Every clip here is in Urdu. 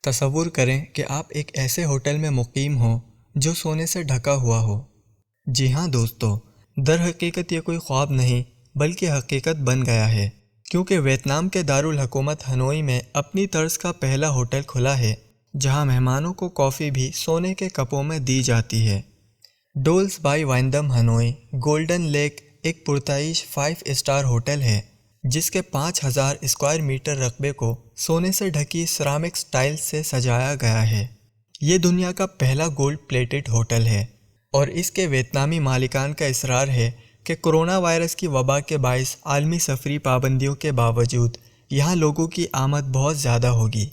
تصور کریں کہ آپ ایک ایسے ہوٹل میں مقیم ہوں جو سونے سے ڈھکا ہوا ہو۔ جی ہاں دوستو، در حقیقت یہ کوئی خواب نہیں بلکہ حقیقت بن گیا ہے، کیونکہ ویتنام کے دارالحکومت ہنوئی میں اپنی طرز کا پہلا ہوٹل کھلا ہے جہاں مہمانوں کو کافی بھی سونے کے کپوں میں دی جاتی ہے۔ Dolls by وائندم Hanoi golden leak ایک پرتعیش 5 اسٹار ہوٹل ہے جس کے 5000 اسکوائر میٹر رقبے کو سونے سے ڈھکی سیرامکس ٹائلز سے سجایا گیا ہے۔ یہ دنیا کا پہلا گولڈ پلیٹڈ ہوٹل ہے اور اس کے ویتنامی مالکان کا اصرار ہے کہ کرونا وائرس کی وبا کے باعث عالمی سفری پابندیوں کے باوجود یہاں لوگوں کی آمد بہت زیادہ ہوگی۔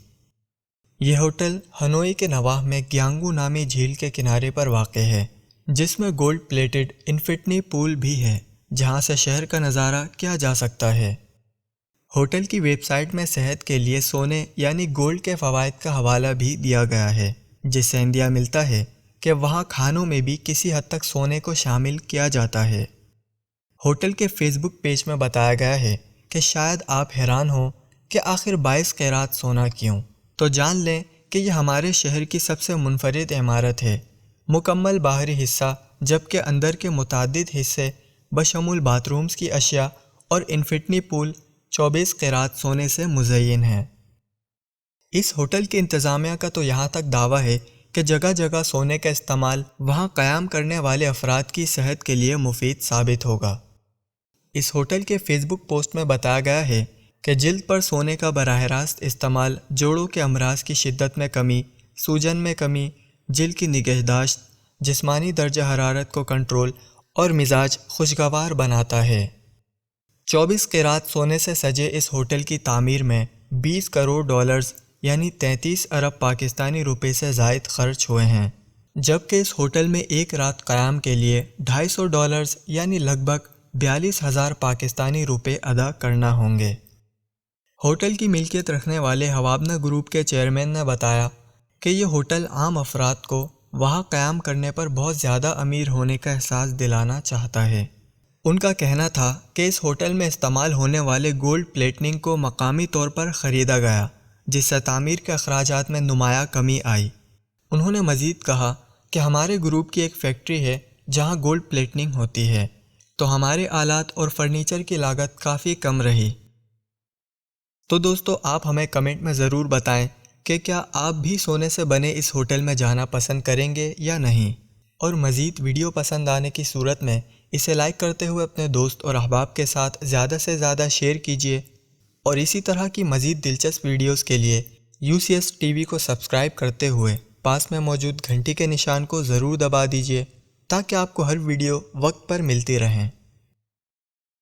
یہ ہوٹل ہنوئی کے نواح میں گیانگو نامی جھیل کے کنارے پر واقع ہے جس میں گولڈ پلیٹڈ انفینٹی پول بھی ہے جہاں سے شہر کا نظارہ کیا جا سکتا ہے۔ ہوٹل کی ویب سائٹ میں صحت کے لیے سونے یعنی گولڈ کے فوائد کا حوالہ بھی دیا گیا ہے، جس سے اندیا ملتا ہے کہ وہاں کھانوں میں بھی کسی حد تک سونے کو شامل کیا جاتا ہے۔ ہوٹل کے فیس بک پیج میں بتایا گیا ہے کہ شاید آپ حیران ہوں کہ آخر 22 قیرات سونا کیوں؟ تو جان لیں کہ یہ ہمارے شہر کی سب سے منفرد عمارت ہے۔ مکمل باہری حصہ جبکہ اندر کے متعدد حصے بشمول باتھ رومز کی اشیاء اور انفینٹی پول 24 قیرات سونے سے مزین ہیں۔ اس ہوٹل کی انتظامیہ کا تو یہاں تک دعویٰ ہے کہ جگہ جگہ سونے کا استعمال وہاں قیام کرنے والے افراد کی صحت کے لیے مفید ثابت ہوگا۔ اس ہوٹل کے فیس بک پوسٹ میں بتایا گیا ہے کہ جلد پر سونے کا براہ راست استعمال جوڑوں کے امراض کی شدت میں کمی، سوجن میں کمی، جلد کی نگہداشت، جسمانی درجہ حرارت کو کنٹرول اور مزاج خوشگوار بناتا ہے۔ 24 قیرات سونے سے سجے اس ہوٹل کی تعمیر میں 20 کروڑ ڈالرز یعنی 33 ارب پاکستانی روپے سے زائد خرچ ہوئے ہیں، جبکہ اس ہوٹل میں ایک رات قیام کے لیے 250 ڈالرز یعنی لگ بھگ 42,000 پاکستانی روپے ادا کرنا ہوں گے۔ ہوٹل کی ملکیت رکھنے والے ہوابنا گروپ کے چیئرمین نے بتایا کہ یہ ہوٹل عام افراد کو وہاں قیام کرنے پر بہت زیادہ امیر ہونے کا احساس دلانا چاہتا ہے۔ ان کا کہنا تھا کہ اس ہوٹل میں استعمال ہونے والے گولڈ پلیٹنگ کو مقامی طور پر خریدا گیا، جس سے تعمیر کے اخراجات میں نمایاں کمی آئی۔ انہوں نے مزید کہا کہ ہمارے گروپ کی ایک فیکٹری ہے جہاں گولڈ پلیٹنگ ہوتی ہے، تو ہمارے آلات اور فرنیچر کی لاگت کافی کم رہی۔ تو دوستو، آپ ہمیں کمنٹ میں ضرور بتائیں کہ کیا آپ بھی سونے سے بنے اس ہوٹل میں جانا پسند کریں گے یا نہیں، اور مزید ویڈیو پسند آنے کی صورت میں اسے لائک کرتے ہوئے اپنے دوست اور احباب کے ساتھ زیادہ سے زیادہ شیئر کیجیے، اور اسی طرح کی مزید دلچسپ ویڈیوز کے لیے UCS TV کو سبسکرائب کرتے ہوئے پاس میں موجود گھنٹی کے نشان کو ضرور دبا دیجیے تاکہ آپ کو ہر ویڈیو وقت پر ملتی رہیں۔